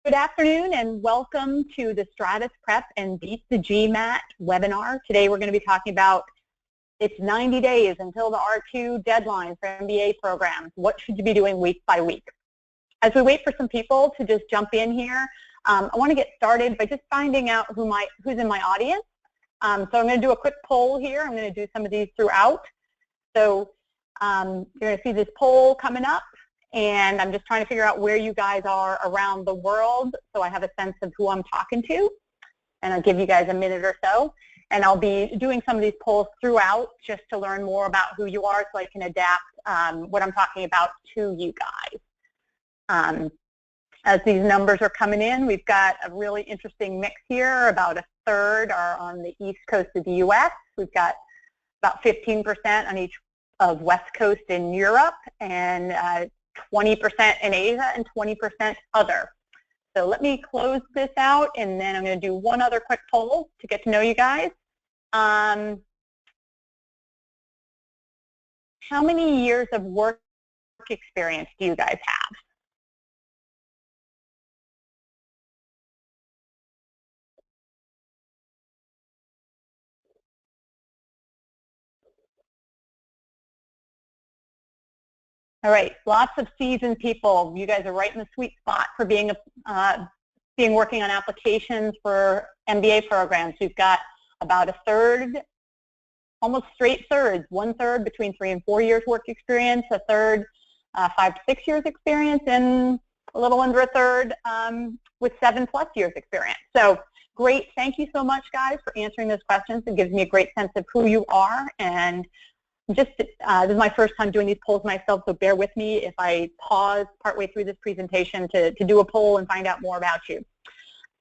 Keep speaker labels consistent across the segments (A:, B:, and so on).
A: Good afternoon and welcome to the Stratus Prep and Beat the GMAT webinar. Today we're going to be talking about it's 90 days until the R2 deadline for MBA programs. What should you be doing week by week? As we wait for some people to just jump in here, I want to get started by just finding out who's in my audience. So I'm going to do a quick poll here. I'm going to do some of these throughout. So you're going to see this poll coming up. And I'm just trying to figure out where you guys are around the world so I have a sense of who I'm talking to. And I'll give you guys a minute or so. And I'll be doing some of these polls throughout just to learn more about who you are so I can adapt what I'm talking about to you guys. As these numbers are coming in, we've got a really interesting mix here. About a third are on the east coast of the U.S. We've got about 15% on each of West Coast in Europe, and 20% in Asia, and 20% other. So let me close this out, and then I'm going to do one other quick poll to get to know you guys. How many years of work experience do you guys have? All right, lots of seasoned people. You guys are right in the sweet spot for being working on applications for MBA programs. We've got about a third, almost straight thirds, 1/3 between 3 and 4 years work experience, a third 5 to 6 years experience, and a little under a third with 7+ years experience. So great, thank you so much guys for answering those questions. It gives me a great sense of who you are, and just this is my first time doing these polls myself, so bear with me if I pause partway through this presentation to do a poll and find out more about you.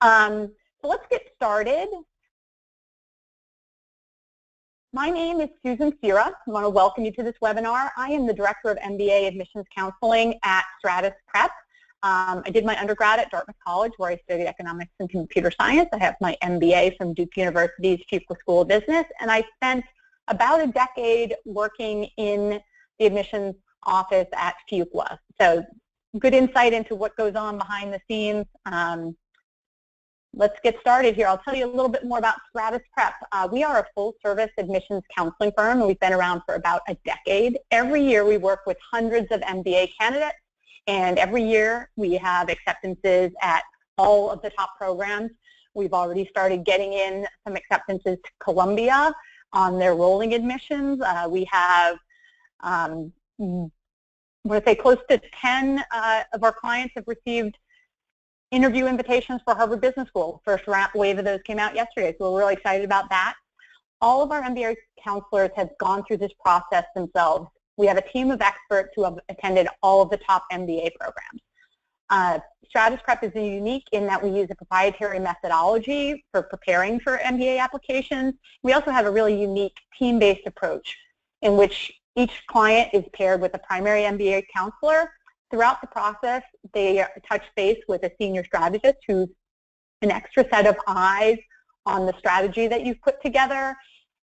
A: So let's get started. My name is Susan Cera. I want to welcome you to this webinar. I am the Director of MBA Admissions Counseling at Stratus Prep. I did my undergrad at Dartmouth College, where I studied economics and computer science. I have my MBA from Duke University's Fuqua School of Business, and I spent about a decade working in the admissions office at Fuqua. So good insight into what goes on behind the scenes. Let's get started here. I'll tell you a little bit more about Stratus Prep. We are a full-service admissions counseling firm, and we've been around for about a decade. Every year we work with hundreds of MBA candidates, and every year we have acceptances at all of the top programs. We've already started getting in some acceptances to Columbia on their rolling admissions. We have, I'm going to say close to 10 of our clients have received interview invitations for Harvard Business School. First wave of those came out yesterday, so we're really excited about that. All of our MBA counselors have gone through this process themselves. We have a team of experts who have attended all of the top MBA programs. Stratus Prep is unique in that we use a proprietary methodology for preparing for MBA applications. We also have a really unique team-based approach in which each client is paired with a primary MBA counselor. Throughout the process, they touch base with a senior strategist who's an extra set of eyes on the strategy that you've put together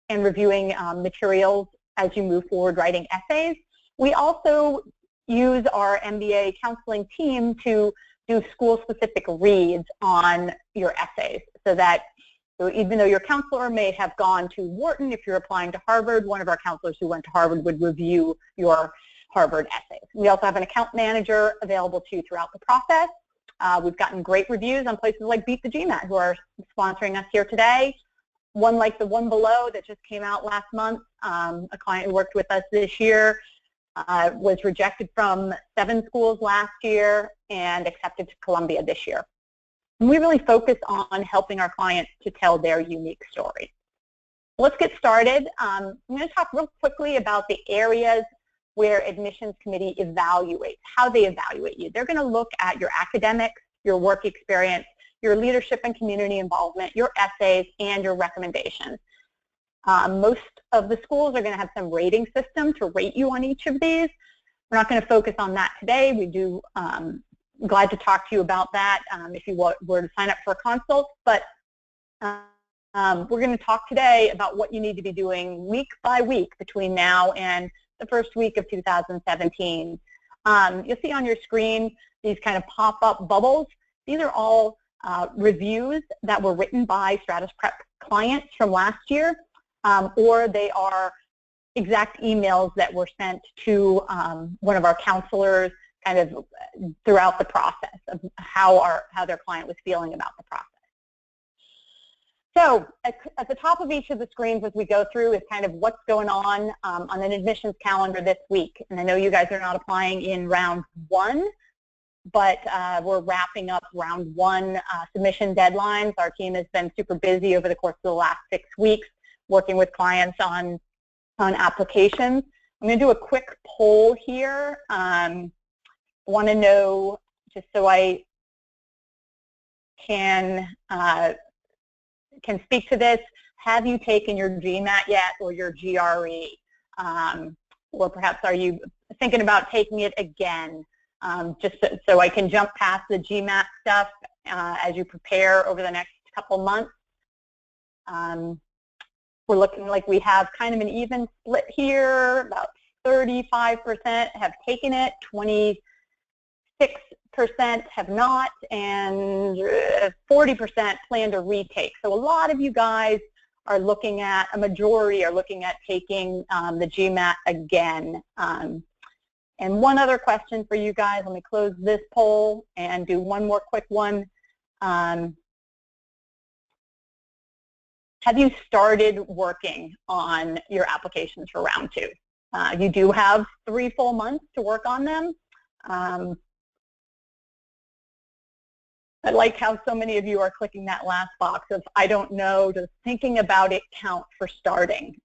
A: and reviewing materials as you move forward writing essays. We also use our MBA counseling team to do school-specific reads on your essays, so that even though your counselor may have gone to Wharton, if you're applying to Harvard, one of our counselors who went to Harvard would review your Harvard essays. We also have an account manager available to you throughout the process. We've gotten great reviews on places like Beat the GMAT, who are sponsoring us here today. One like the one below that just came out last month, a client who worked with us this year, was rejected from 7 schools last year and accepted to Columbia this year. And we really focus on helping our clients to tell their unique story. Let's get started. I'm going to talk real quickly about the areas where admissions committee evaluates, how they evaluate you. They're going to look at your academics, your work experience, your leadership and community involvement, your essays, and your recommendations. Most of the schools are going to have some rating system to rate you on each of these. We're not going to focus on that today. We do glad to talk to you about that if you were to sign up for a consult. But we're going to talk today about what you need to be doing week by week between now and the first week of 2017. You'll see on your screen these kind of pop-up bubbles. These are all reviews that were written by Stratus Prep clients from last year, or they are exact emails that were sent to one of our counselors kind of throughout the process of how their client was feeling about the process. So at the top of each of the screens as we go through is kind of what's going on an admissions calendar this week. And I know you guys are not applying in round one, but we're wrapping up round one submission deadlines. Our team has been super busy over the course of the last 6 weeks working with clients on applications. I'm going to do a quick poll here. I want to know, just so I can speak to this, have you taken your GMAT yet or your GRE? Or perhaps are you thinking about taking it again? Just so I can jump past the GMAT stuff as you prepare over the next couple months. We're looking like we have kind of an even split here. About 35% have taken it, 26% have not, and 40% plan to retake. So a lot of you guys are looking at, a majority are looking at taking the GMAT again. And one other question for you guys, let me close this poll and do one more quick one. Have you started working on your applications for round two? You do have 3 full months to work on them. I like how so many of you are clicking that last box of, I don't know, does thinking about it count for starting?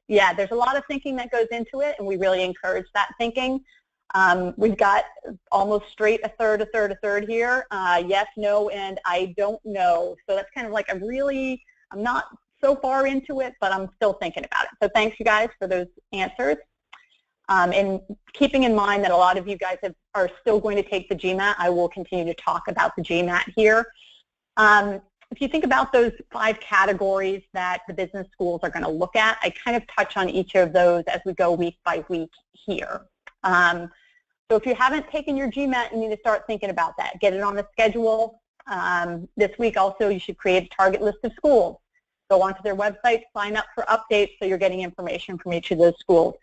A: Yeah, there's a lot of thinking that goes into it, and we really encourage that thinking. We've got almost straight a third here. Yes, no, and I don't know. So that's kind of like I'm not so far into it, but I'm still thinking about it. So thanks, you guys, for those answers. And keeping in mind that a lot of you guys are still going to take the GMAT, I will continue to talk about the GMAT here. If you think about those 5 categories that the business schools are going to look at, I kind of touch on each of those as we go week by week here. So if you haven't taken your GMAT, you need to start thinking about that. Get it on the schedule. This week also, you should create a target list of schools. Go onto their website, sign up for updates so you're getting information from each of those schools.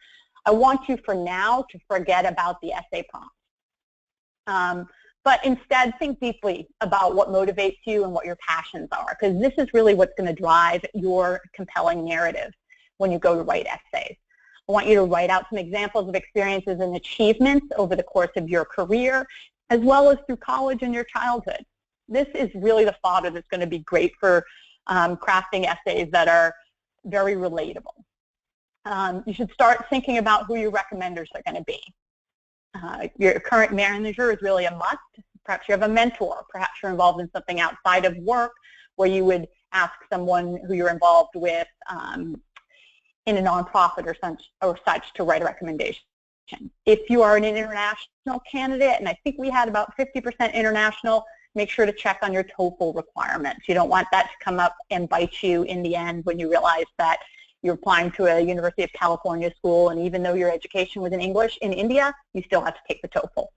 A: I want you for now to forget about the essay prompt. But instead, think deeply about what motivates you and what your passions are, because this is really what's going to drive your compelling narrative when you go to write essays. I want you to write out some examples of experiences and achievements over the course of your career, as well as through college and your childhood. This is really the fodder that's going to be great for crafting essays that are very relatable. You should start thinking about who your recommenders are going to be. Your current manager is really a must. Perhaps you have a mentor. Perhaps you're involved in something outside of work where you would ask someone who you're involved with in a nonprofit or such to write a recommendation. If you are an international candidate, and I think we had about 50% international, make sure to check on your TOEFL requirements. You don't want that to come up and bite you in the end when you realize that you're applying to a University of California school, and even though your education was in English in India, you still have to take the TOEFL.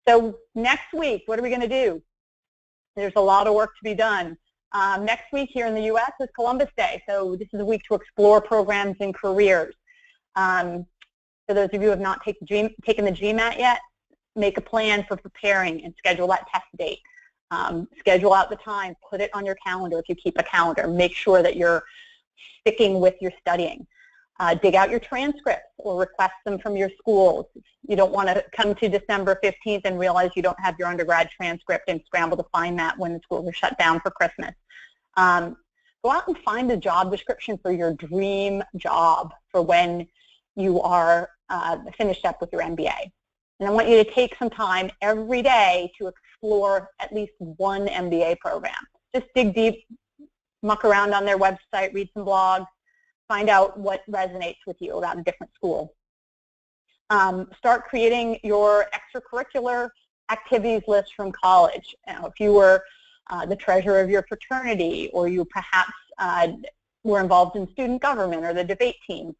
A: So next week, what are we going to do? There's a lot of work to be done. Next week here in the U.S. is Columbus Day, so this is a week to explore programs and careers. For those of you who have not taken the GMAT yet, make a plan for preparing and schedule that test date. Schedule out the time, put it on your calendar if you keep a calendar. Make sure that you're sticking with your studying. Dig out your transcripts or request them from your schools. You don't want to come to December 15th and realize you don't have your undergrad transcript and scramble to find that when the schools are shut down for Christmas. Go out and find a job description for your dream job for when you are finished up with your MBA. And I want you to take some time every day to explore at least one MBA program. Just dig deep, muck around on their website, read some blogs, find out what resonates with you about a different school. Start creating your extracurricular activities list from college. If you were the treasurer of your fraternity, or you perhaps were involved in student government or the debate team,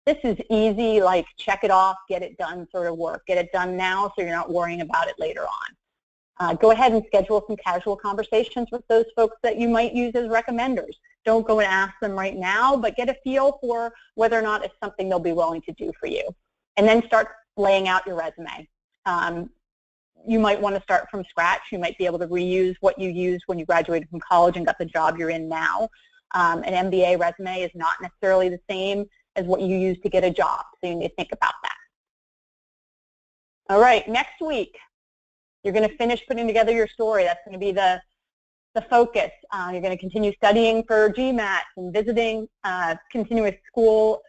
A: this is easy, like check it off, get it done sort of work. Get it done now so you're not worrying about it later Go ahead and schedule some casual conversations with those folks that you might use as recommenders. Don't go and ask them right now, but get a feel for whether or not it's something they'll be willing to do for you. And then start laying out your resume. You might want to start from scratch. You might be able to reuse what you used when you graduated from college and got the job you're in now. An MBA resume is not necessarily the same as what you use to get a job, so you need to think about that. All right, next week, you're going to finish putting together your story. That's going to be the focus. You're going to continue studying for GMAT and visiting continuous school.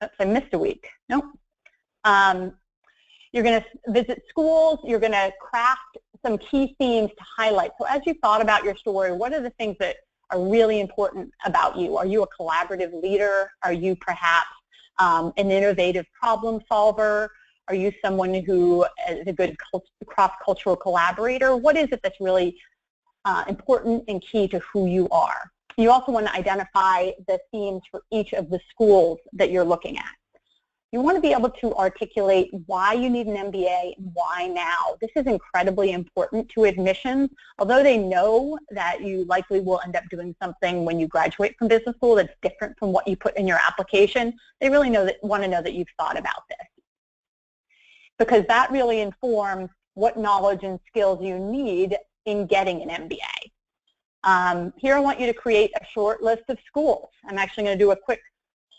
A: Oops, I missed a week. Nope. You're going to visit schools. You're going to craft some key themes to highlight. So as you thought about your story, what are the things that are really important about you? Are you a collaborative leader? Are you perhaps an innovative problem solver? Are you someone who is a good cross-cultural collaborator? What is it that's really important and key to who you are? You also want to identify the themes for each of the schools that you're looking at. You want to be able to articulate why you need an MBA and why now. This is incredibly important to admissions. Although they know that you likely will end up doing something when you graduate from business school that's different from what you put in your application, they really want to know that you've thought about this. Because that really informs what knowledge and skills you need in getting an MBA. Here I want you to create a short list of schools. I'm actually going to do a quick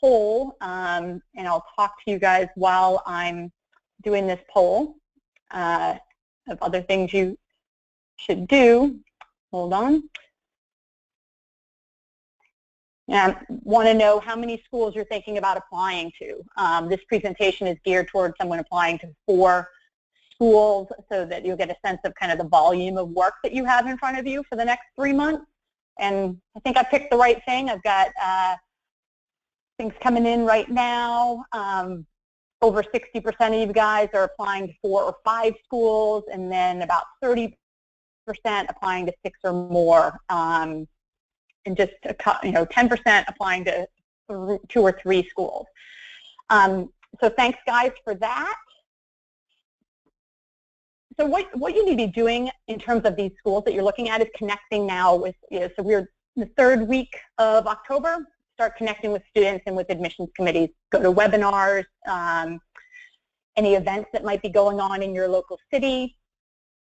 A: poll, and I'll talk to you guys while I'm doing this poll of other things you should do. Hold on. And I want to know how many schools you're thinking about applying to. This presentation is geared towards someone applying to 4 schools so that you'll get a sense of kind of the volume of work that you have in front of you for the next 3 months. And I think I picked the right thing. I've got things coming in right now. Over 60% of you guys are applying to 4 or 5 schools, and then about 30% applying to 6 or more. And just 10% applying to 2 or 3 schools. So thanks, guys, for that. So what you need to be doing in terms of these schools that you're looking at is connecting now with, so we're in the 3rd week of October, start connecting with students and with admissions committees. Go to webinars, any events that might be going on in your local city.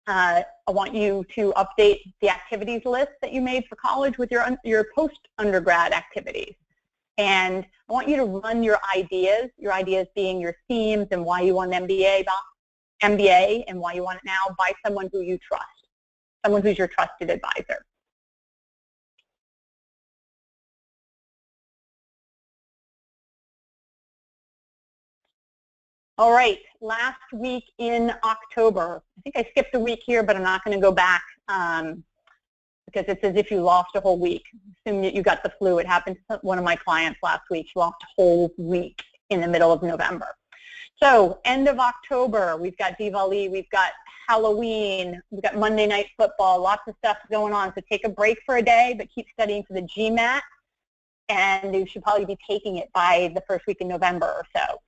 A: I want you to update the activities list that you made for college with your post-undergrad activities. And I want you to run your ideas being your themes and why you want an MBA and why you want it now, by someone who you trust, someone who's your trusted advisor. All right, last week in October, I think I skipped a week here, but I'm not going to go back because it's as if you lost a whole week. Assume that you got the flu. It happened to one of my clients last week. She lost a whole week in the middle of November. So end of October, we've got Diwali, we've got Halloween, we've got Monday Night Football, lots of stuff going on. So take a break for a day, but keep studying for the GMAT, and you should probably be taking it by the 1st week in November or so.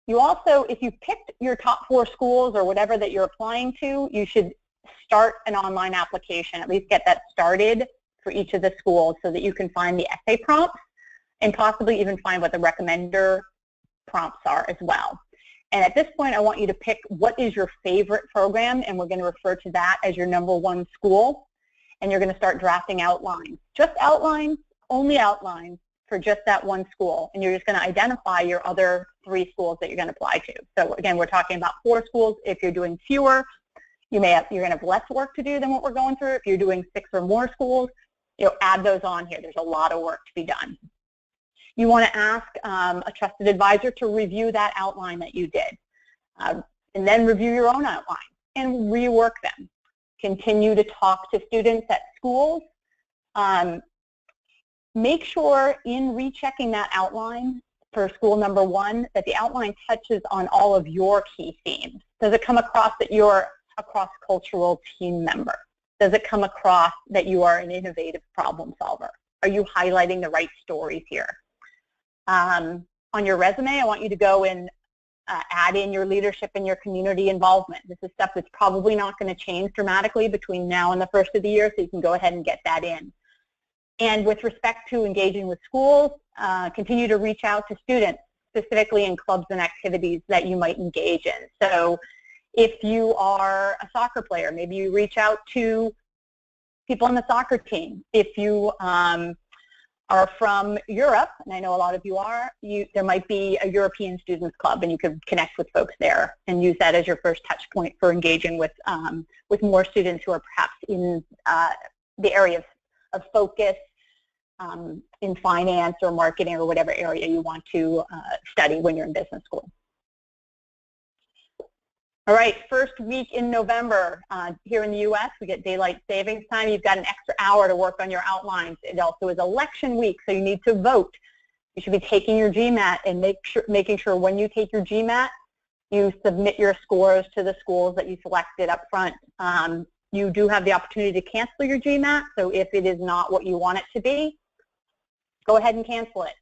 A: You also, if you picked your top 4 schools or whatever that you're applying to, you should start an online application, at least get that started for each of the schools so that you can find the essay prompts and possibly even find what the recommender prompts are as well. And at this point, I want you to pick what is your favorite program, and we're going to refer to that as your #1 school, and you're going to start drafting outlines. Just outlines, only outlines for just that one school, and you're just going to identify your other 3 schools that you're going to apply to. So again, we're talking about 4 schools. If you're doing fewer, you're going to have less work to do than what we're going through. If you're doing 6 or more schools, add those on here. There's a lot of work to be done. You want to ask a trusted advisor to review that outline that you did, and then review your own outline and rework them. Continue to talk to students at schools. Make sure in rechecking that outline for school #1 that the outline touches on all of your key themes. Does it come across that you're a cross-cultural team member? Does it come across that you are an innovative problem solver? Are you highlighting the right stories here? On your resume, I want you to go and add in your leadership and your community involvement. This is stuff that's probably not going to change dramatically between now and the first of the year, so you can go ahead and get that in. And with respect to engaging with schools, continue to reach out to students, specifically in clubs and activities that you might engage in. So if you are a soccer player, maybe you reach out to people on the soccer team. If you are from Europe, and I know a lot of you are, there might be a European Students Club, and you could connect with folks there and use that as your first touch point for engaging with more students who are perhaps in the area of focus in finance or marketing or whatever area you want to study when you're in business school. All right, first week in November, here in the U.S., we get daylight savings time. You've got an extra hour to work on your outlines. It also is election week, so you need to vote. You should be taking your GMAT and making sure when you take your GMAT, you submit your scores to the schools that you selected up front. You do have the opportunity to cancel your GMAT, so if it is not what you want it to be, go ahead and cancel it.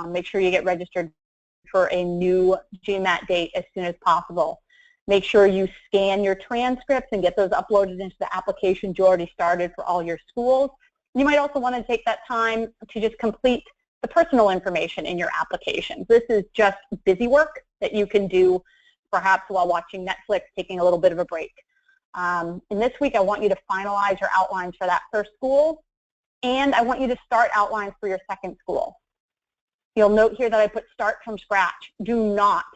A: Make sure you get registered for a new GMAT date as soon as possible. Make sure you scan your transcripts and get those uploaded into the applications you already started for all your schools. You might also want to take that time to just complete the personal information in your applications. This is just busy work that you can do perhaps while watching Netflix, taking a little bit of a break. And this week I want you to finalize your outlines for that first school, and I want you to start outlines for your second school. You'll note here that I put start from scratch. Do not,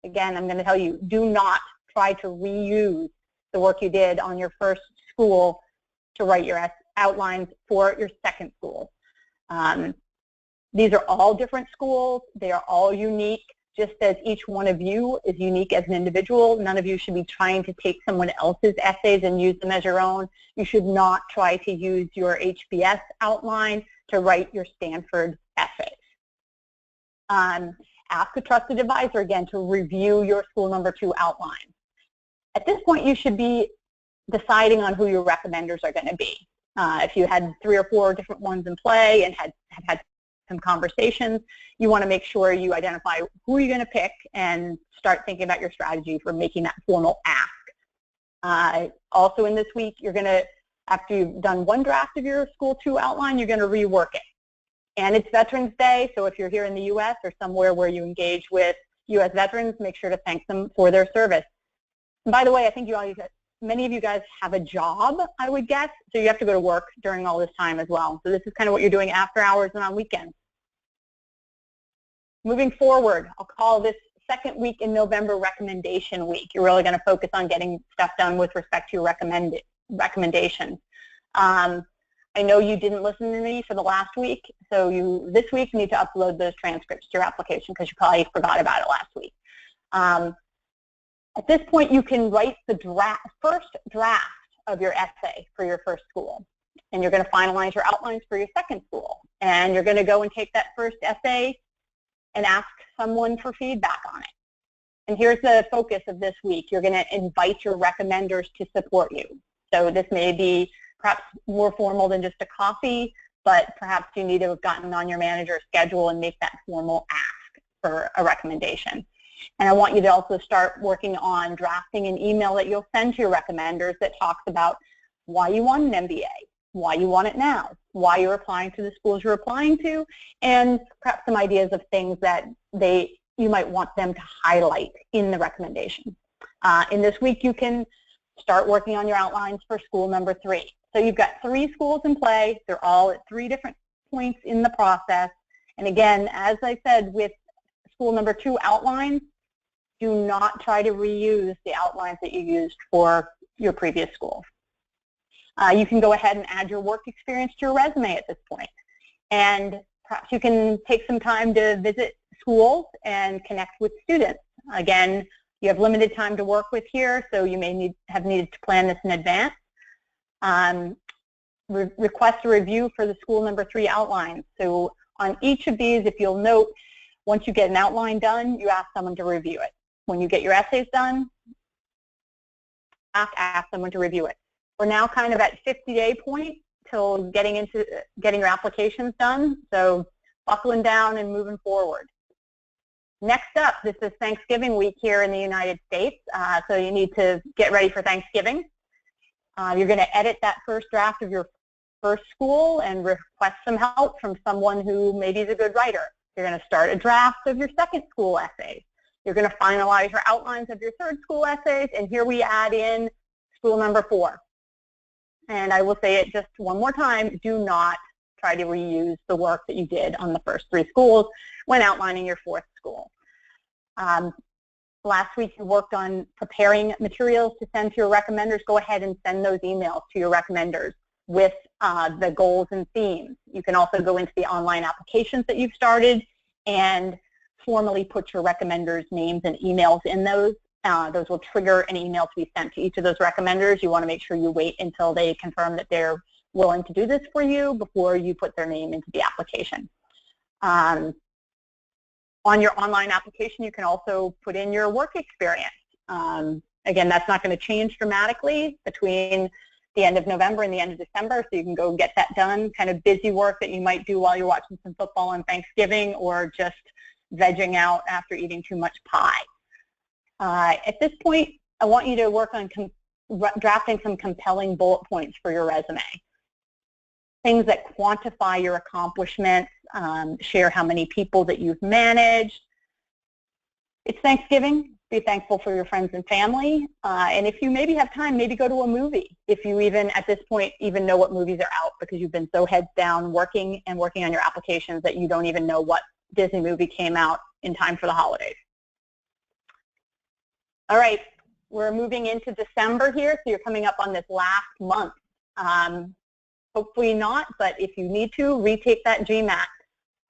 A: again, I'm going to tell you, do not try to reuse the work you did on your first school to write your outlines for your second school. These are all different schools. They are all unique, just as each one of you is unique as an individual. None of you should be trying to take someone else's essays and use them as your own. You should not try to use your HBS outline to write your Stanford essays. Ask a trusted advisor, again, to review your school number 2 outline. At this point, you should be deciding on who your recommenders are going to be. If you had 3 or 4 different ones in play and have had some conversations, you want to make sure you identify who you're going to pick and start thinking about your strategy for making that formal ask. Also in this week, you're going to, after you've done one draft of your school 2 outline, you're going to rework it. And it's Veterans Day, so if you're here in the U.S. or somewhere where you engage with U.S. veterans, make sure to thank them for their service. And by the way, I think many of you guys have a job, I would guess, so you have to go to work during all this time as well. So this is kind of what you're doing after hours and on weekends. Moving forward, I'll call this second week in November recommendation week. You're really going to focus on getting stuff done with respect to your recommendations. I know you didn't listen to me for the last week, so this week you need to upload those transcripts to your application because you probably forgot about it last week. At this point, you can write the first draft of your essay for your first school, and you're going to finalize your outlines for your second school, and you're going to go and take that first essay and ask someone for feedback on it. And here's the focus of this week. You're going to invite your recommenders to support you. So this may be perhaps more formal than just a coffee, but perhaps you need to have gotten on your manager's schedule and make that formal ask for a recommendation. And I want you to also start working on drafting an email that you'll send to your recommenders that talks about why you want an MBA, why you want it now, why you're applying to the schools you're applying to, and perhaps some ideas of things that you might want them to highlight in the recommendation. In this week, you can start working on your outlines for school number 3. So you've got 3 schools in play. They're all at 3 different points in the process. And again, as I said, with school number 2 outlines, do not try to reuse the outlines that you used for your previous school. You can go ahead and add your work experience to your resume at this point. And perhaps you can take some time to visit schools and connect with students. Again, you have limited time to work with here, so you may have needed to plan this in advance. Request a review for the school number 3 outlines. So on each of these, if you'll note, once you get an outline done, you ask someone to review it. When you get your essays done, ask someone to review it. We're now kind of at 50-day point till getting your applications done, so buckling down and moving forward. Next up, this is Thanksgiving week here in the United States, so you need to get ready for Thanksgiving. You're going to edit that first draft of your first school and request some help from someone who maybe is a good writer. You're going to start a draft of your second school essay. You're going to finalize your outlines of your third school essays, and here we add in school number 4. And I will say it just one more time, do not try to reuse the work that you did on the first 3 schools when outlining your 4th school. Last week you worked on preparing materials to send to your recommenders. Go ahead and send those emails to your recommenders with the goals and themes. You can also go into the online applications that you've started and formally put your recommenders' names and emails in those. Those will trigger an email to be sent to each of those recommenders. You want to make sure you wait until they confirm that they're willing to do this for you before you put their name into the application. On your online application, you can also put in your work experience. Again, that's not going to change dramatically between the end of November and the end of December, so you can go get that done, kind of busy work that you might do while you're watching some football on Thanksgiving or just vegging out after eating too much pie. At this point, I want you to work on drafting some compelling bullet points for your resume. Things that quantify your accomplishments, share how many people that you've managed. It's Thanksgiving. Be thankful for your friends and family. And if you maybe have time, maybe go to a movie. If you even, at this point, even know what movies are out because you've been so heads down working on your applications that you don't even know what Disney movie came out in time for the holidays. All right, we're moving into December here, so you're coming up on this last month. Hopefully not, but if you need to, retake that GMAT.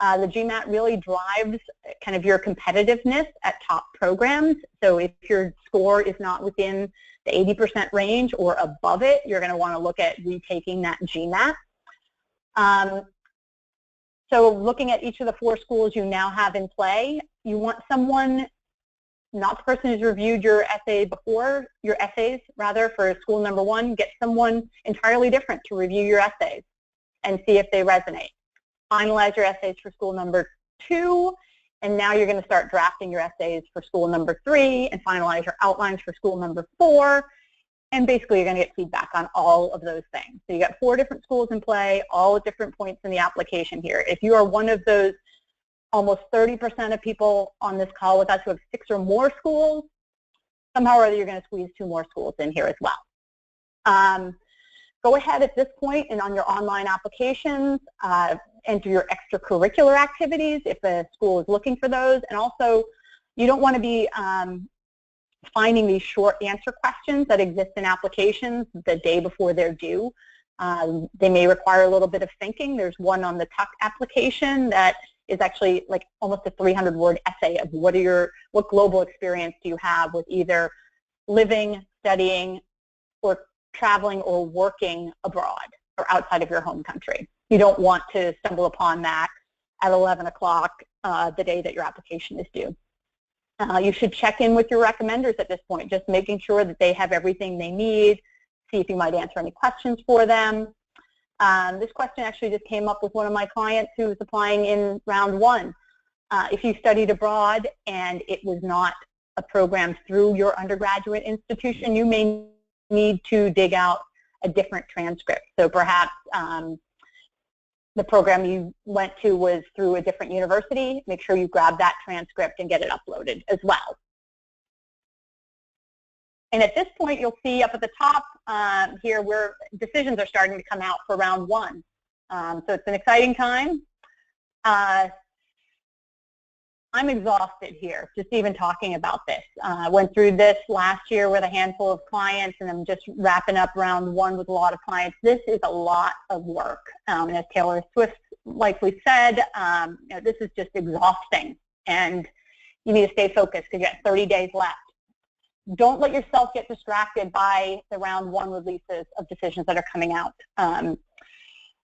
A: The GMAT really drives kind of your competitiveness at top programs. So if your score is not within the 80% range or above it, you're going to want to look at retaking that GMAT. So looking at each of the 4 schools you now have in play, you want someone, not the person who's reviewed your essay before, your essays rather, for school number 1, get someone entirely different to review your essays and see if they resonate. Finalize your essays for school number 2, and now you're going to start drafting your essays for school number 3 and finalize your outlines for school number 4, and basically you're going to get feedback on all of those things. So you got 4 different schools in play, all at different points in the application here. If you are one of those almost 30% of people on this call with us who have 6 or more schools, somehow or other you're going to squeeze 2 more schools in here as well. Go ahead at this point and on your online applications, enter your extracurricular activities if the school is looking for those. And also, you don't want to be finding these short answer questions that exist in applications the day before they're due. They may require a little bit of thinking. There's one on the Tuck application that is actually like almost a 300-word essay of what global experience do you have with either living, studying, or traveling or working abroad or outside of your home country. You don't want to stumble upon that at 11 o'clock the day that your application is due. You should check in with your recommenders at this point, just making sure that they have everything they need, see if you might answer any questions for them. This question actually just came up with one of my clients who was applying in round 1. If you studied abroad and it was not a program through your undergraduate institution, you may need to dig out a different transcript. So perhaps the program you went to was through a different university. Make sure you grab that transcript and get it uploaded as well. And at this point, you'll see up at the top here where decisions are starting to come out for round 1. So it's an exciting time. I'm exhausted here just even talking about this. I went through this last year with a handful of clients, and I'm just wrapping up round 1 with a lot of clients. This is a lot of work. And as Taylor Swift likely said, this is just exhausting, and you need to stay focused because you got 30 days left. Don't let yourself get distracted by the round 1 releases of decisions that are coming out.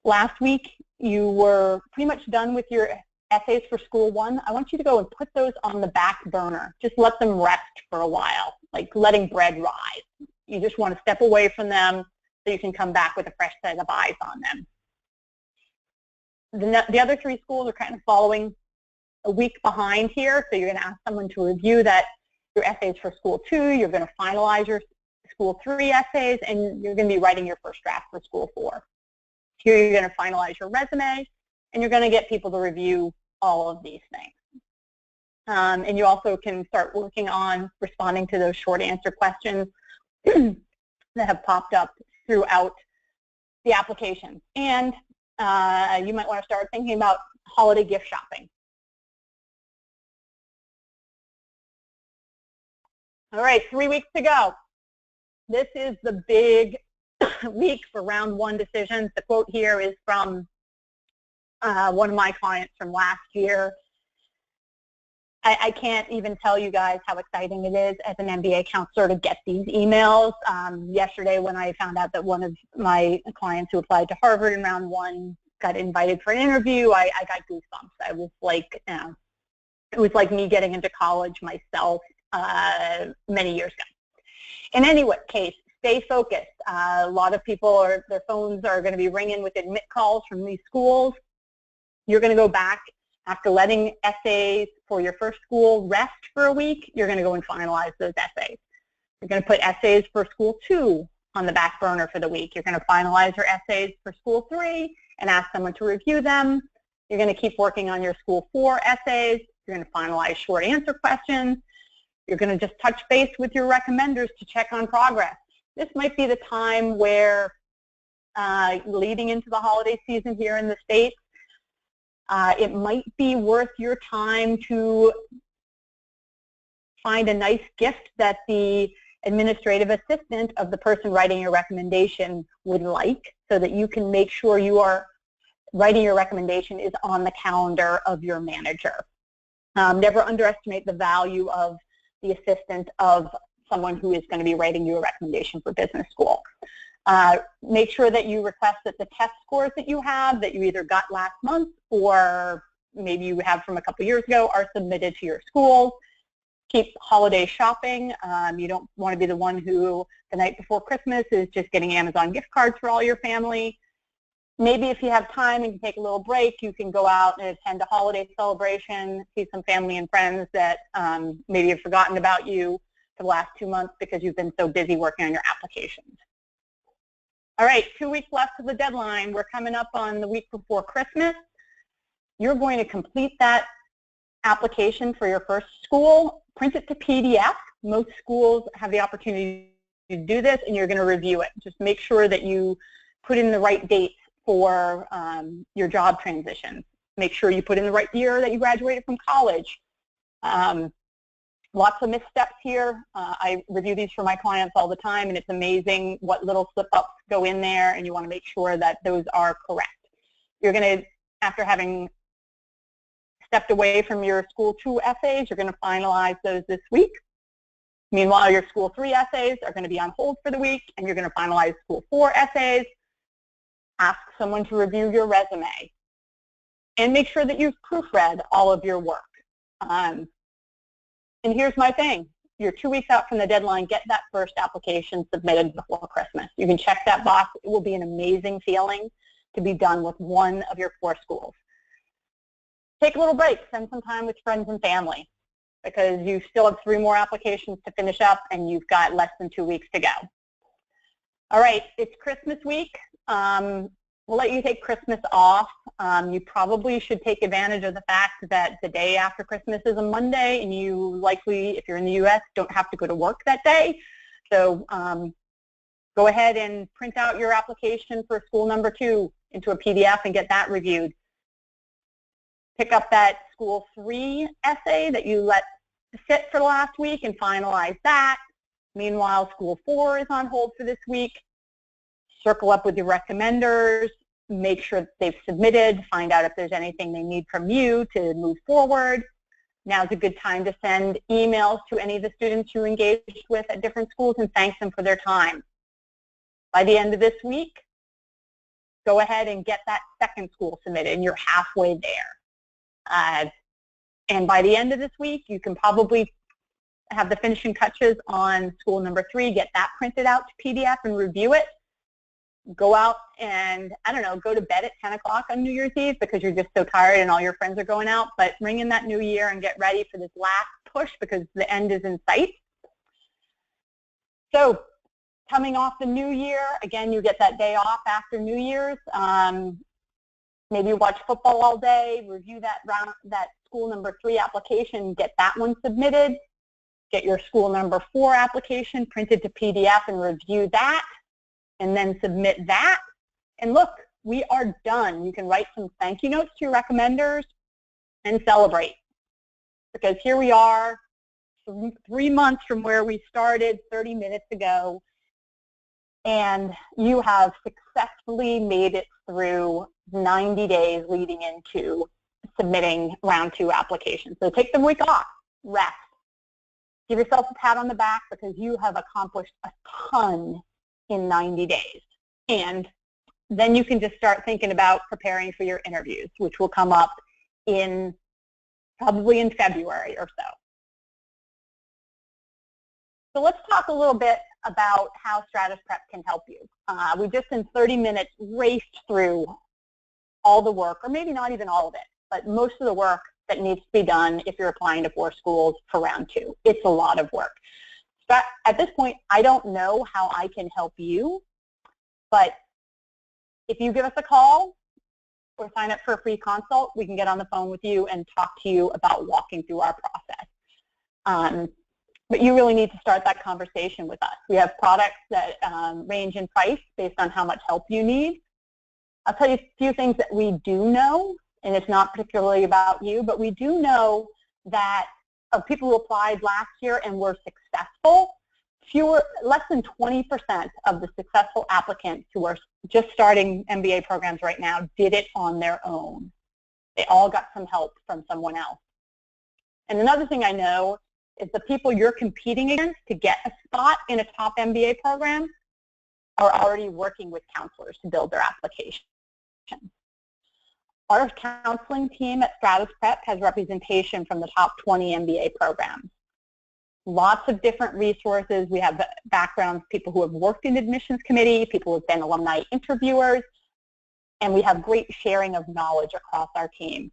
A: Last week, you were pretty much done with your essays for school 1. I want you to go and put those on the back burner. Just let them rest for a while, like letting bread rise. You just want to step away from them so you can come back with a fresh set of eyes on them. The other 3 schools are kind of following a week behind here, so you're going to ask someone to review your essays for School 2, you're going to finalize your School 3 essays, and you're going to be writing your first draft for School 4. Here you're going to finalize your resume, and you're going to get people to review all of these things. And you also can start working on responding to those short answer questions that have popped up throughout the application. And you might want to start thinking about holiday gift shopping. All right, 3 weeks to go. This is the big week for round 1 decisions. The quote here is from one of my clients from last year. I can't even tell you guys how exciting it is as an MBA counselor to get these emails. Yesterday when I found out that one of my clients who applied to Harvard in round 1 got invited for an interview, I got goosebumps. I was like, it was like me getting into college myself many years ago. In any case, stay focused. A lot of people, their phones are going to be ringing with admit calls from these schools. You're going to go back after letting essays for your first school rest for a week. You're going to go and finalize those essays. You're going to put essays for School 2 on the back burner for the week. You're going to finalize your essays for School 3 and ask someone to review them. You're going to keep working on your School 4 essays. You're going to finalize short answer questions. You're going to just touch base with your recommenders to check on progress. This might be the time where, leading into the holiday season here in the States, it might be worth your time to find a nice gift that the administrative assistant of the person writing your recommendation would like, so that you can make sure you are writing your recommendation is on the calendar of your manager. Never underestimate the value of the assistant of someone who is going to be writing you a recommendation for business school. Make sure that you request that the test scores that you have, that you either got last month or maybe you have from a couple years ago, are submitted to your school. Keep holiday shopping. You don't want to be the one who, the night before Christmas, is just getting Amazon gift cards for all your family. Maybe if you have time and you take a little break, you can go out and attend a holiday celebration, see some family and friends that maybe have forgotten about you for the last 2 months because you've been so busy working on your applications. All right, 2 weeks left to the deadline. We're coming up on the week before Christmas. You're going to complete that application for your first school, print it to PDF. Most schools have the opportunity to do this, and you're going to review it. Just make sure that you put in the right dates for your job transition. Make sure you put in the right year that you graduated from college. Lots of missteps here. I review these for my clients all the time, and it's amazing what little slip-ups go in there, and you want to make sure that those are correct. You're going to, after having stepped away from your School 2 essays, you're going to finalize those this week. Meanwhile, your School 3 essays are going to be on hold for the week, and you're going to finalize School 4 essays. Ask someone to review your resume, and make sure that you've proofread all of your work. And here's my thing. You're 2 weeks out from the deadline. Get that first application submitted before Christmas. You can check that box. It will be an amazing feeling to be done with one of your 4 schools. Take a little break. Spend some time with friends and family, because you still have 3 more applications to finish up, and you've got less than 2 weeks to go. All right, it's Christmas week. We'll let you take Christmas off. You probably should take advantage of the fact that the day after Christmas is a Monday, and you likely, if you're in the U.S., don't have to go to work that day. So go ahead and print out your application for school number 2 into a PDF and get that reviewed. Pick up that School 3 essay that you let sit for the last week and finalize that. Meanwhile, School 4 is on hold for this week. Circle up with your recommenders, make sure that they've submitted, find out if there's anything they need from you to move forward. Now's a good time to send emails to any of the students you engaged with at different schools and thank them for their time. By the end of this week, go ahead and get that second school submitted, and you're halfway there. And by the end of this week, you can probably have the finishing touches on school number 3, get that printed out to PDF and review it. go out and, I don't know, go to bed at 10 o'clock on New Year's Eve because you're just so tired and all your friends are going out, but ring in that new year and get ready for this last push because the end is in sight. So coming off the new year, again, you get that day off after New Year's. Maybe watch football all day, review that school number 3 application, get that one submitted, get your school number 4 application printed to PDF and review that, and then submit that. And look, we are done. You can write some thank you notes to your recommenders and celebrate. Because here we are, 3 months from where we started 30 minutes ago, and you have successfully made it through 90 days leading into submitting round 2 applications. So take the week off, rest. Give yourself a pat on the back because you have accomplished a ton in 90 days. And then you can just start thinking about preparing for your interviews, which will come up probably in February or so. So let's talk a little bit about how Stratus Prep can help you. We just in 30 minutes raced through all the work, or maybe not even all of it, but most of the work that needs to be done if you're applying to 4 schools for round 2. It's a lot of work. But at this point, I don't know how I can help you, but if you give us a call or sign up for a free consult, we can get on the phone with you and talk to you about walking through our process. But you really need to start that conversation with us. We have products that range in price based on how much help you need. I'll tell you a few things that we do know, and it's not particularly about you, but we do know that of people who applied last year and were successful, less than 20% of the successful applicants who are just starting MBA programs right now did it on their own. They all got some help from someone else. And another thing I know is the people you're competing against to get a spot in a top MBA program are already working with counselors to build their application. Our counseling team at Stratus Prep has representation from the top 20 MBA programs. Lots of different resources. We have backgrounds, people who have worked in admissions committee, people who have been alumni interviewers, and we have great sharing of knowledge across our team.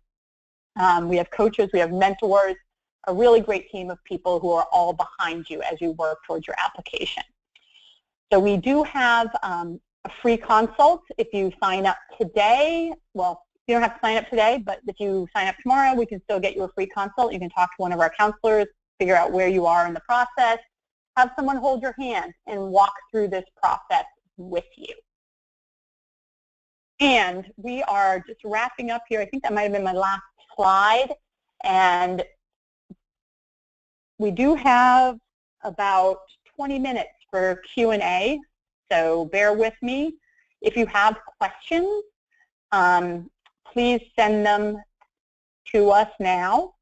A: We have coaches, we have mentors, a really great team of people who are all behind you as you work towards your application. So we do have a free consult if you sign up today. Well, you don't have to sign up today, but if you sign up tomorrow, we can still get you a free consult. You can talk to one of our counselors, figure out where you are in the process, have someone hold your hand and walk through this process with you. And we are just wrapping up here. I think that might have been my last slide. And we do have about 20 minutes for Q&A, so bear with me. If you have questions, please send them to us now.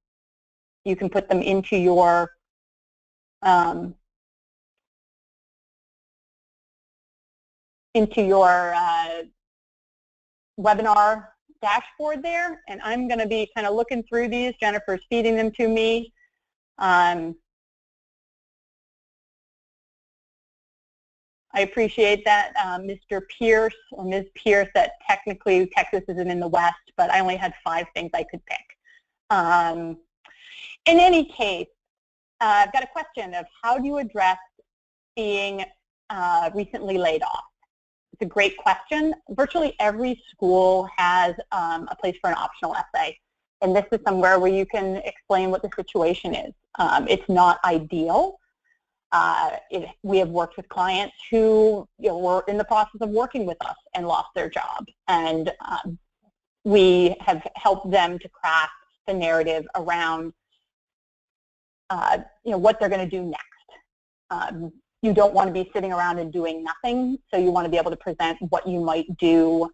A: You can put them into your webinar dashboard there, and I'm going to be kind of looking through these. Jennifer's feeding them to me. I appreciate that, Mr. Pierce or Ms. Pierce, that technically Texas isn't in the West, but I only had 5 things I could pick. In any case, I've got a question of how do you address being recently laid off? It's a great question. Virtually every school has a place for an optional essay, and this is somewhere where you can explain what the situation is. It's not ideal. We have worked with clients who were in the process of working with us and lost their job, and we have helped them to craft the narrative around what they're going to do next. You don't want to be sitting around and doing nothing, so you want to be able to present what you might do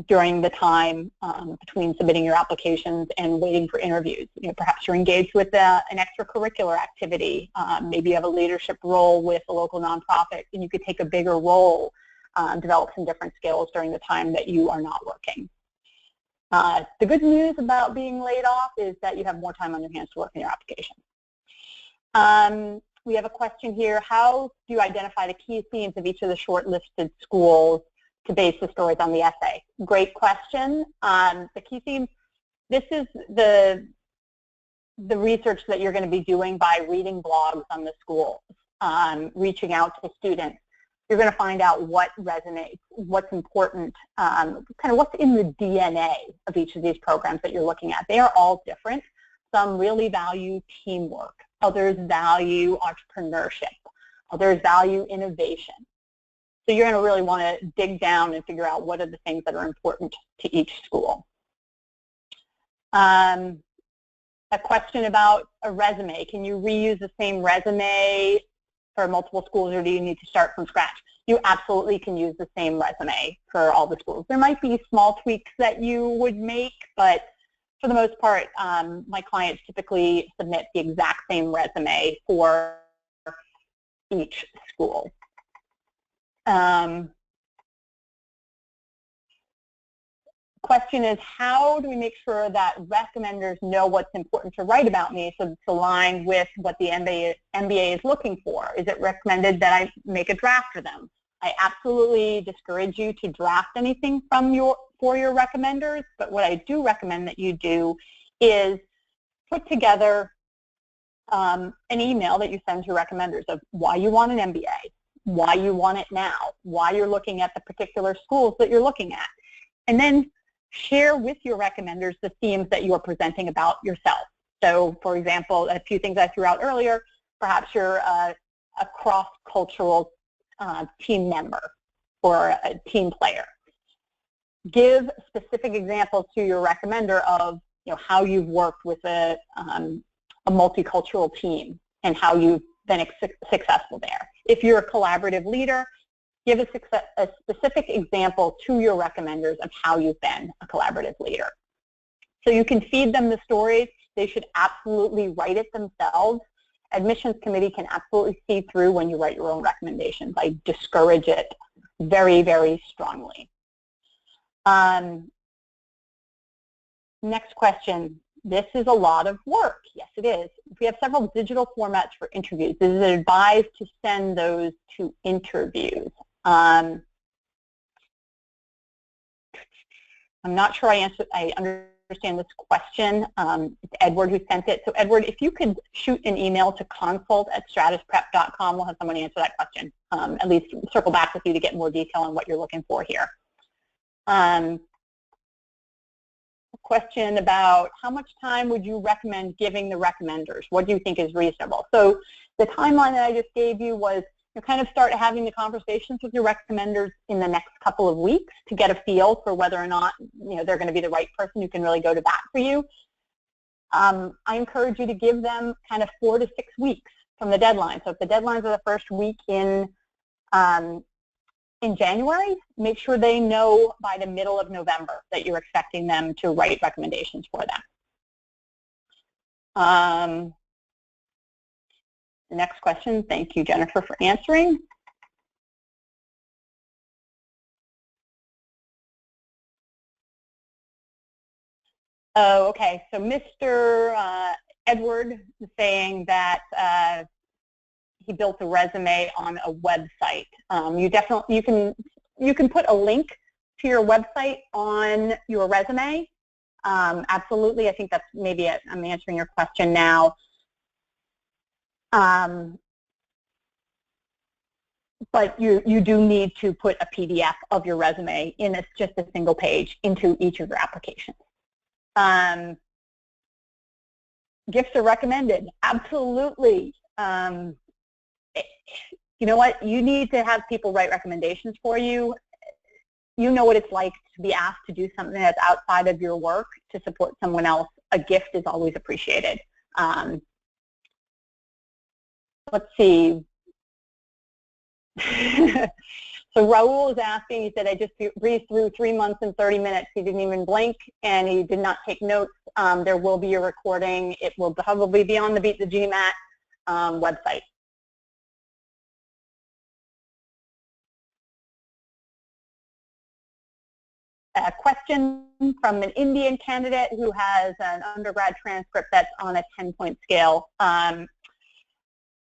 A: during the time between submitting your applications and waiting for interviews. Perhaps you're engaged with an extracurricular activity. Maybe you have a leadership role with a local nonprofit, and you could take a bigger role, develop some different skills during the time that you are not working. The good news about being laid off is that you have more time on your hands to work on your application. We have a question here. How do you identify the key themes of each of the shortlisted schools to base the stories on the essay? Great question. The key themes, this is the research that you're going to be doing by reading blogs on the schools, reaching out to students. You're going to find out what resonates, what's important, kind of what's in the DNA of each of these programs that you're looking at. They are all different. Some really value teamwork. Others value entrepreneurship. Others value innovation. So you're going to really want to dig down and figure out what are the things that are important to each school. A question about a resume. Can you reuse the same resume for multiple schools, or do you need to start from scratch? You absolutely can use the same resume for all the schools. There might be small tweaks that you would make, but for the most part, my clients typically submit the exact same resume for each school. Question is, how do we make sure that recommenders know what's important to write about me so it's aligned with what the MBA is looking for? Is it recommended that I make a draft for them? I absolutely discourage you to draft anything for your recommenders, but what I do recommend that you do is put together an email that you send to your recommenders of why you want an MBA, why you want it now, why you're looking at the particular schools that you're looking at, and then share with your recommenders the themes that you're presenting about yourself. So, for example, a few things I threw out earlier, perhaps you're a cross-cultural team member or a team player. Give specific examples to your recommender of how you've worked with a multicultural team and how you've been successful there. If you're a collaborative leader, give a specific example to your recommenders of how you've been a collaborative leader. So you can feed them the stories. They should absolutely write it themselves. Admissions committee can absolutely see through when you write your own recommendations. I discourage it very, very strongly. Next question. This is a lot of work. Yes, it is. We have several digital formats for interviews. Is it advised to send those to interviews? I'm not sure I understand this question. It's Edward who sent it. So Edward, if you could shoot an email to consult@stratusprep.com, we'll have someone answer that question. At least circle back with you to get more detail on what you're looking for here. A question about how much time would you recommend giving the recommenders? What do you think is reasonable? So the timeline that I just gave you was you kind of start having the conversations with your recommenders in the next couple of weeks to get a feel for whether or not they're going to be the right person who can really go to bat for you. I encourage you to give them kind of 4 to 6 weeks from the deadline. So if the deadlines are the first week in January, make sure they know by the middle of November that you're expecting them to write recommendations for them. The next question, thank you, Jennifer, for answering. Oh, okay, so Mr. Edward is saying that he built a resume on a website. You can put a link to your website on your resume. Absolutely, I think that's maybe it. I'm answering your question now. But you do need to put a PDF of your resume in just a single page into each of your applications. Gifts are recommended. Absolutely. You know what? You need to have people write recommendations for you. You know what it's like to be asked to do something that's outside of your work to support someone else. A gift is always appreciated. Let's see. So Raul is asking, he said, I just breezed through 3 months and 30 minutes. He didn't even blink, and he did not take notes. There will be a recording. It will probably be on the Beat the GMAT website. A question from an Indian candidate who has an undergrad transcript that's on a 10-point scale.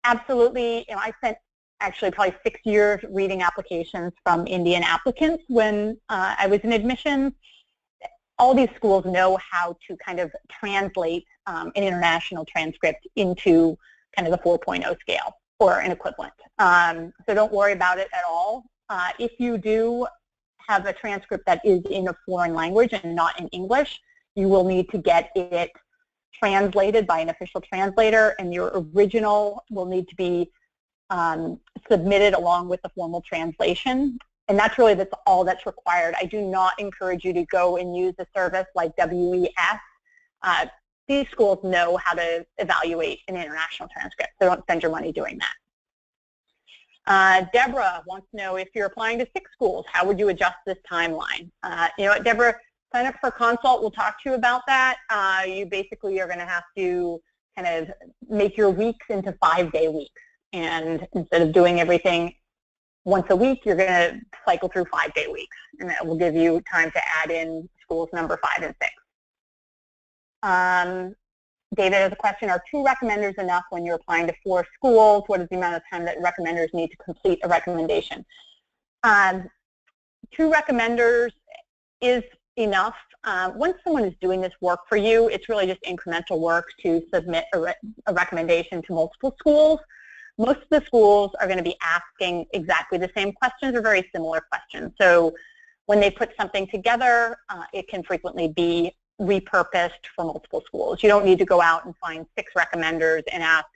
A: Absolutely, I actually probably 6 years reading applications from Indian applicants when I was in admissions. All these schools know how to kind of translate an international transcript into kind of the 4.0 scale or an equivalent. So don't worry about it at all. If you do have a transcript that is in a foreign language and not in English, you will need to get it translated by an official translator, and your original will need to be submitted along with the formal translation. And that's all that's required. I do not encourage you to go and use a service like WES. These schools know how to evaluate an international transcript, so don't spend your money doing that. Deborah wants to know, if you're applying to 6 schools, how would you adjust this timeline? You know what, Deborah, sign up for a consult. We'll talk to you about that. You basically are going to have to kind of make your weeks into 5-day weeks. And instead of doing everything once a week, you're going to cycle through 5-day weeks. And that will give you time to add in schools number 5 and 6. David has a question, are 2 recommenders enough when you're applying to 4 schools? What is the amount of time that recommenders need to complete a recommendation? 2 recommenders is enough. Once someone is doing this work for you, it's really just incremental work to submit a recommendation to multiple schools. Most of the schools are going to be asking exactly the same questions or very similar questions. So when they put something together, it can frequently be repurposed for multiple schools. You don't need to go out and find 6 recommenders and ask,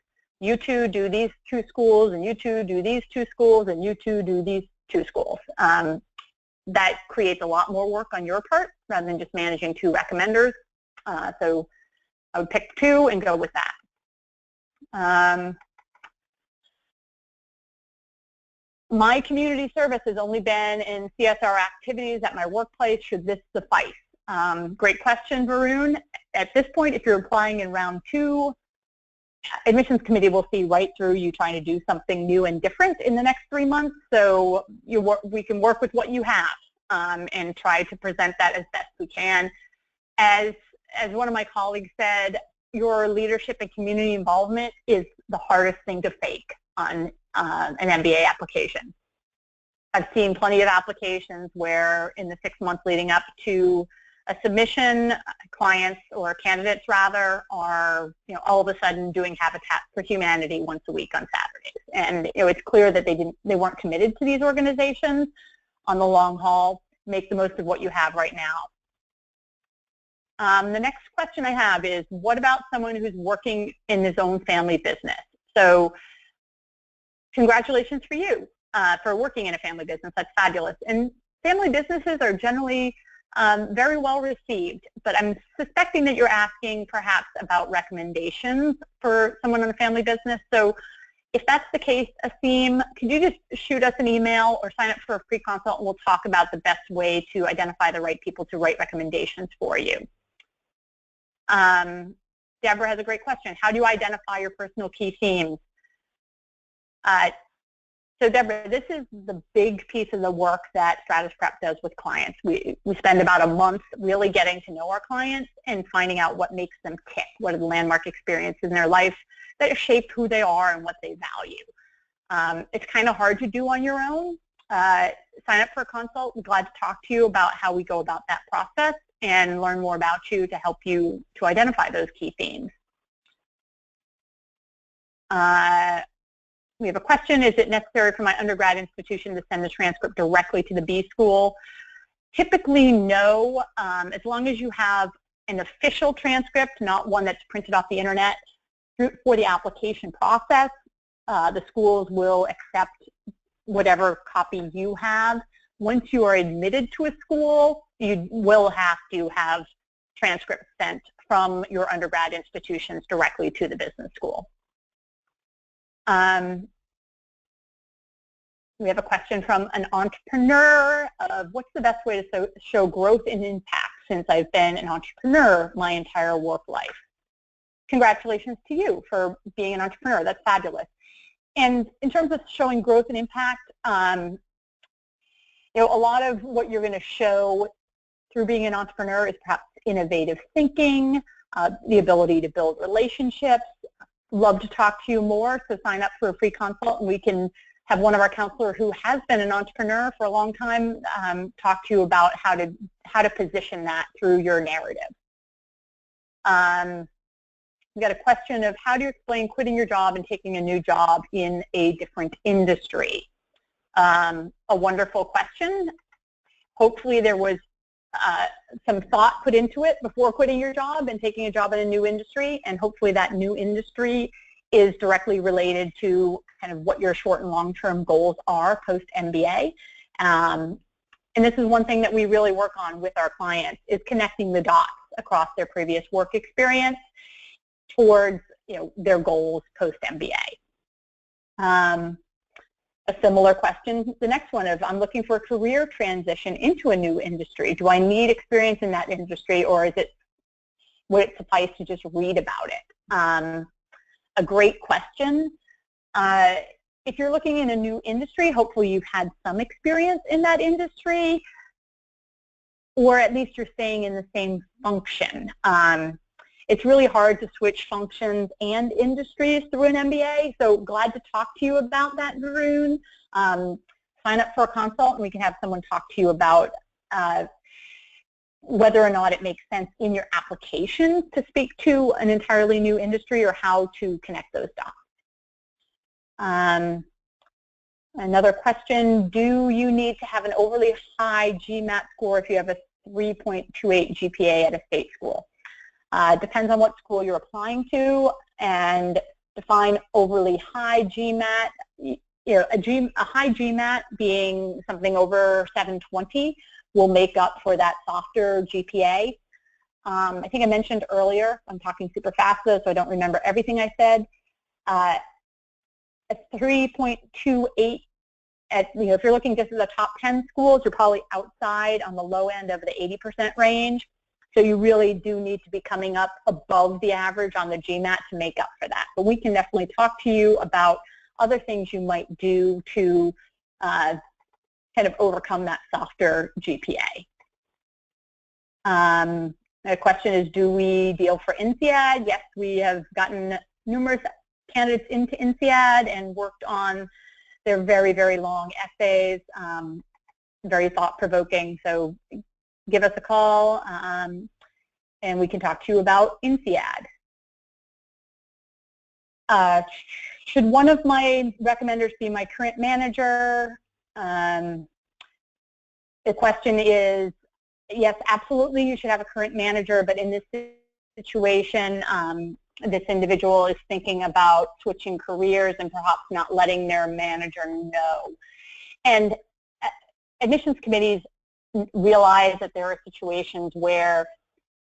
A: you 2 do these 2 schools, and you 2 do these 2 schools, and you 2 do these 2 schools. That creates a lot more work on your part rather than just managing 2 recommenders. So I would pick 2 and go with that. My community service has only been in CSR activities at my workplace. Should this suffice? Great question, Varun. At this point, if you're applying in round 2, admissions committee will see right through you trying to do something new and different in the next 3 months. So we can work with what you have and try to present that as best we can. As one of my colleagues said, your leadership and community involvement is the hardest thing to fake on an MBA application. I've seen plenty of applications where in the 6 months leading up to a submission, clients or candidates rather are, all of a sudden doing Habitat for Humanity once a week on Saturdays. And it's clear that they weren't committed to these organizations on the long haul. Make the most of what you have right now. The next question I have is, what about someone who's working in his own family business? So congratulations for you for working in a family business. That's fabulous. And family businesses are generally very well received, but I'm suspecting that you're asking perhaps about recommendations for someone in a family business. So if that's the case, Asim, could you just shoot us an email or sign up for a free consult, and we'll talk about the best way to identify the right people to write recommendations for you. Deborah has a great question. How do you identify your personal key themes? So Deborah, this is the big piece of the work that Stratus Prep does with clients. We spend about a month really getting to know our clients and finding out what makes them tick, what are the landmark experiences in their life that have shaped who they are and what they value. It's kind of hard to do on your own. Sign up for a consult. We're glad to talk to you about how we go about that process and learn more about you to help you to identify those key themes. We have a question, is it necessary for my undergrad institution to send the transcript directly to the B school? Typically, no, as long as you have an official transcript, not one that's printed off the internet. For the application process, the schools will accept whatever copy you have. Once you are admitted to a school, you will have to have transcripts sent from your undergrad institutions directly to the business school. We have a question from an entrepreneur of what's the best way to show growth and impact since I've been an entrepreneur my entire work life. Congratulations to you for being an entrepreneur. That's fabulous. And in terms of showing growth and impact, a lot of what you're going to show through being an entrepreneur is perhaps innovative thinking, the ability to build relationships. Love to talk to you more, so sign up for a free consult and we can have one of our counselors who has been an entrepreneur for a long time talk to you about how to position that through your narrative. We've got a question of how do you explain quitting your job and taking a new job in a different industry? A wonderful question. Hopefully there was some thought put into it before quitting your job and taking a job in a new industry, and hopefully that new industry is directly related to kind of what your short and long-term goals are post-MBA. And this is one thing that we really work on with our clients, is connecting the dots across their previous work experience towards their goals post-MBA. A similar question, the next one of, I'm looking for a career transition into a new industry. Do I need experience in that industry, or would it suffice to just read about it? A great question. If you're looking in a new industry, hopefully you've had some experience in that industry, or at least you're staying in the same function. It's really hard to switch functions and industries through an MBA, so glad to talk to you about that, Varun. Sign up for a consult and we can have someone talk to you about whether or not it makes sense in your application to speak to an entirely new industry, or how to connect those dots. Another question, do you need to have an overly high GMAT score if you have a 3.28 GPA at a state school? Depends on what school you're applying to, and define overly high GMAT. A high GMAT being something over 720 will make up for that softer GPA. I think I mentioned earlier, I'm talking super fast though, so I don't remember everything I said. A 3.28 if you're looking just at the top 10 schools, you're probably outside on the low end of the 80% range. So you really do need to be coming up above the average on the GMAT to make up for that. But we can definitely talk to you about other things you might do to kind of overcome that softer GPA. The question is, do we deal for INSEAD? Yes, we have gotten numerous candidates into INSEAD and worked on their very, very long essays, very thought-provoking. So give us a call, and we can talk to you about INSEAD. Should one of my recommenders be my current manager? The question is, yes, absolutely, you should have a current manager, but in this situation, this individual is thinking about switching careers and perhaps not letting their manager know. And admissions committees realize that there are situations where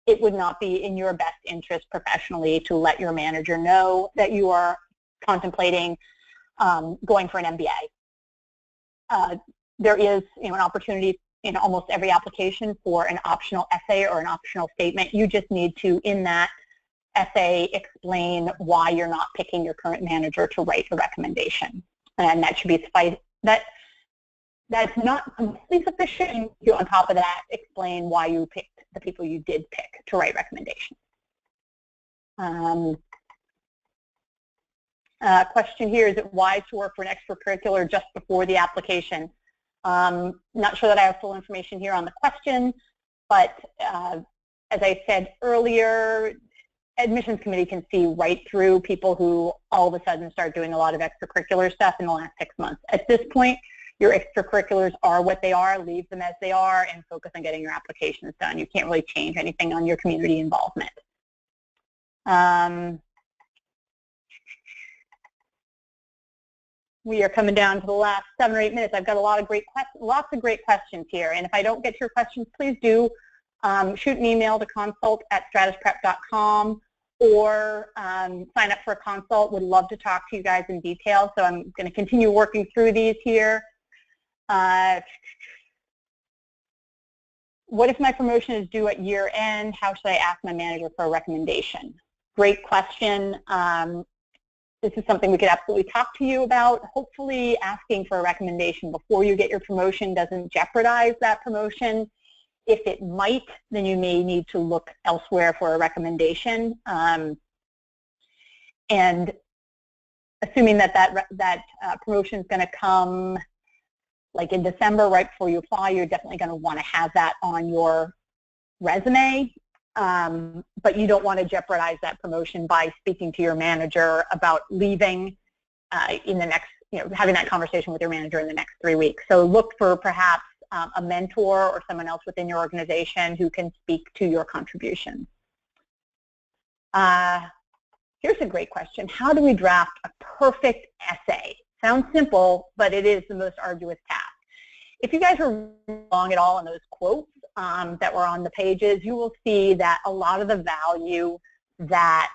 A: it would not be in your best interest professionally to let your manager know that you are contemplating going for an MBA. There is an opportunity in almost every application for an optional essay or an optional statement. You just need to, in that essay, explain why you're not picking your current manager to write a recommendation. And that should be suffice. That's not completely sufficient. You, on top of that, explain why you picked the people you did pick to write recommendations. Question here, is it wise to work for an extracurricular just before the application? Not sure that I have full information here on the question, but as I said earlier, admissions committee can see right through people who all of a sudden start doing a lot of extracurricular stuff in the last 6 months. At this point, your extracurriculars are what they are, leave them as they are, and focus on getting your applications done. You can't really change anything on your community involvement. We are coming down to the last 7 or 8 minutes. I've got lots of great questions here, and if I don't get to your questions, please do shoot an email to consult@stratusprep.com or sign up for a consult. Would love to talk to you guys in detail, so I'm going to continue working through these here. What if my promotion is due at year end? How should I ask my manager for a recommendation? Great question. This is something we could absolutely talk to you about. Hopefully asking for a recommendation before you get your promotion doesn't jeopardize that promotion. If it might, then you may need to look elsewhere for a recommendation. And assuming that promotion is going to come like in December, right before you apply, you're definitely going to want to have that on your resume, but you don't want to jeopardize that promotion by speaking to your manager about leaving in the next, having that conversation with your manager in the next 3 weeks. So look for perhaps a mentor or someone else within your organization who can speak to your contributions. Here's a great question. How do we draft a perfect essay? Sounds simple, but it is the most arduous task. If you guys are wrong at all on those quotes that were on the pages, you will see that a lot of the value that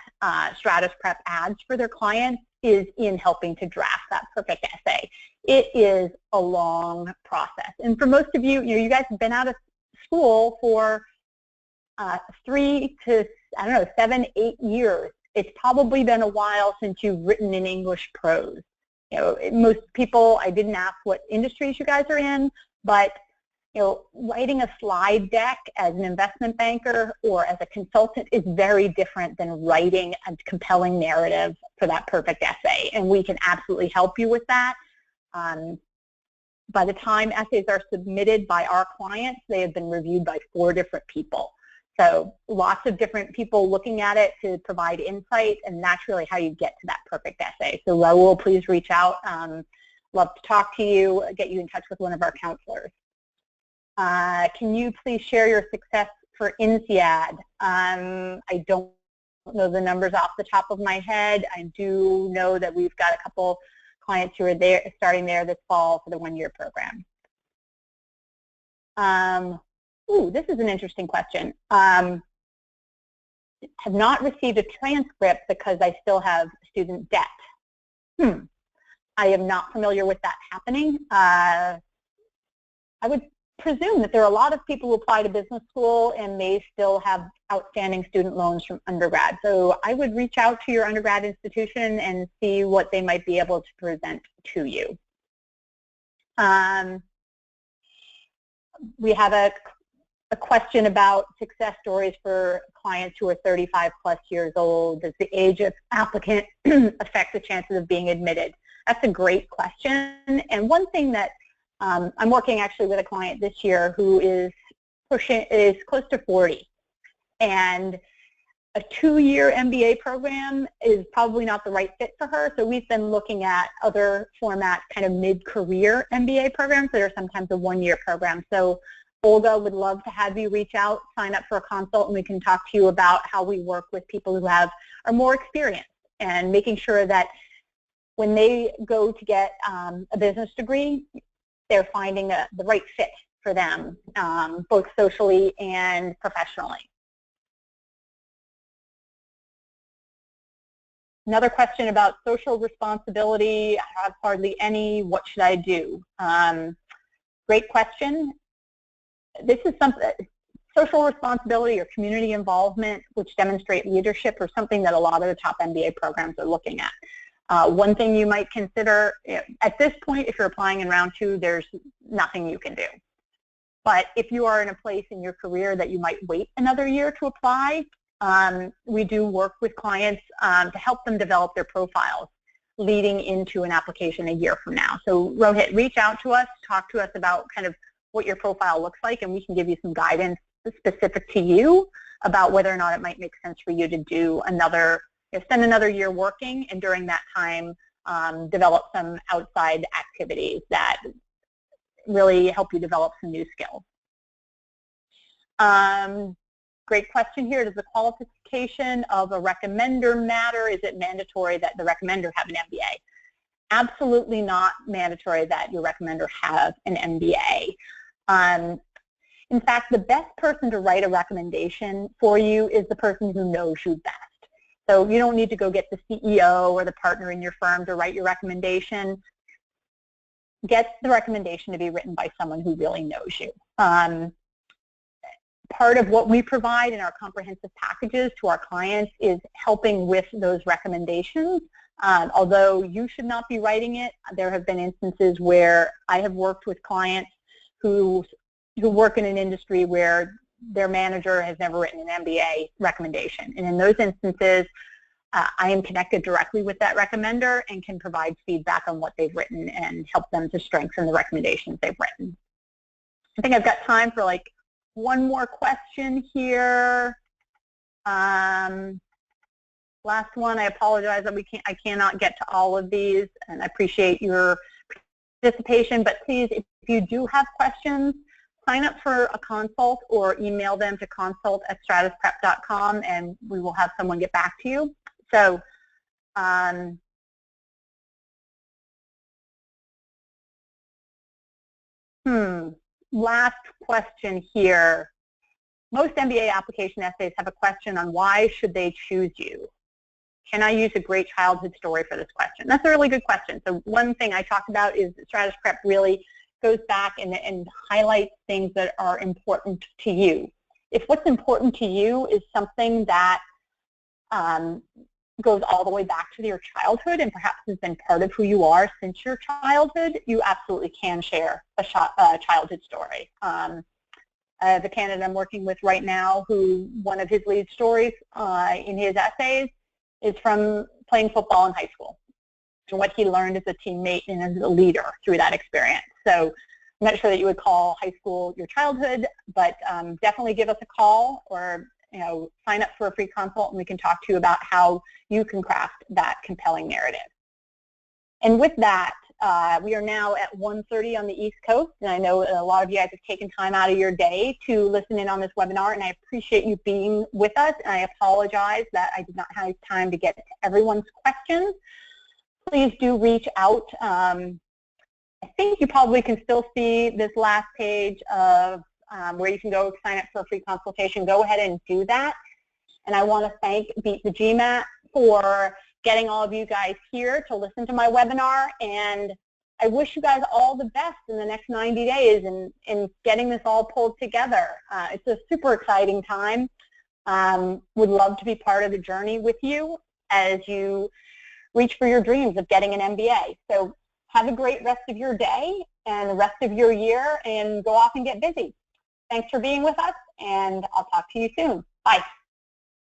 A: Stratus Prep adds for their clients is in helping to draft that perfect essay. It is a long process. And for most of you, you guys have been out of school for 3 to, 7, 8 years. It's probably been a while since you've written in English prose. Most people, I didn't ask what industries you guys are in, but writing a slide deck as an investment banker or as a consultant is very different than writing a compelling narrative for that perfect essay, and we can absolutely help you with that. By the time essays are submitted by our clients, they have been reviewed by 4 different people. So lots of different people looking at it to provide insight, and that's really how you get to that perfect essay. So Raul, please reach out. Love to talk to you, get you in touch with one of our counselors. Can you please share your success for INSEAD? I don't know the numbers off the top of my head. I do know that we've got a couple clients who are there, starting there this fall for the 1-year program. This is an interesting question. Have not received a transcript because I still have student debt. I am not familiar with that happening. I would presume that there are a lot of people who apply to business school and may still have outstanding student loans from undergrad. So I would reach out to your undergrad institution and see what they might be able to present to you. We have a question about success stories for clients who are 35 plus years old. Does the age of applicant affect the chances of being admitted? That's a great question. And one thing that I'm working actually with a client this year who is close to 40, and a 2-year MBA program is probably not the right fit for her. So we've been looking at other formats, kind of mid-career MBA programs that are sometimes a 1-year program. So Olga would love to have you reach out, sign up for a consult, and we can talk to you about how we work with people who are more experienced and making sure that when they go to get a business degree, they're finding the right fit for them, both socially and professionally. Another question about social responsibility. I have hardly any. What should I do? Great question. This is something, social responsibility or community involvement, which demonstrate leadership, or something that a lot of the top MBA programs are looking at. One thing you might consider, at this point, if you're applying in round 2, there's nothing you can do. But if you are in a place in your career that you might wait another year to apply, we do work with clients to help them develop their profiles leading into an application a year from now. So Rohit, reach out to us, talk to us about kind of what your profile looks like, and we can give you some guidance specific to you about whether or not it might make sense for you to do spend another year working, and during that time develop some outside activities that really help you develop some new skills. Great question here. Does the qualification of a recommender matter? Is it mandatory that the recommender have an MBA? Absolutely not mandatory that your recommender have an MBA. In fact, the best person to write a recommendation for you is the person who knows you best. So you don't need to go get the CEO or the partner in your firm to write your recommendation. Get the recommendation to be written by someone who really knows you. Part of what we provide in our comprehensive packages to our clients is helping with those recommendations. Although you should not be writing it, there have been instances where I have worked with clients who work in an industry where their manager has never written an MBA recommendation. And in those instances, I am connected directly with that recommender and can provide feedback on what they've written and help them to strengthen the recommendations they've written. I think I've got time for like one more question here. Last one, I apologize that I cannot get to all of these, and I appreciate your participation, but please, if you do have questions, sign up for a consult or email them to consult@stratusprep.com and we will have someone get back to you. So, last question here. Most MBA application essays have a question on why should they choose you? Can I use a great childhood story for this question? That's a really good question. So one thing I talked about is Stratus Prep really goes back and highlights things that are important to you. If what's important to you is something that goes all the way back to your childhood and perhaps has been part of who you are since your childhood, you absolutely can share a childhood story. The candidate I'm working with right now, who one of his lead stories in his essays is from playing football in high school and what he learned as a teammate and as a leader through that experience. So I'm not sure that you would call high school your childhood, but definitely give us a call or sign up for a free consult and we can talk to you about how you can craft that compelling narrative. And with that, we are now at 1:30 on the East Coast, and I know a lot of you guys have taken time out of your day to listen in on this webinar, and I appreciate you being with us, and I apologize that I did not have time to get to everyone's questions. Please do reach out. I think you probably can still see this last page of where you can go sign up for a free consultation. Go ahead and do that. And I want to thank Beat the GMAT for getting all of you guys here to listen to my webinar, and I wish you guys all the best in the next 90 days in getting this all pulled together. It's a super exciting time. Would love to be part of the journey with you as you reach for your dreams of getting an MBA. So have a great rest of your day and the rest of your year, and go off and get busy. Thanks for being with us, and I'll talk to you soon. Bye.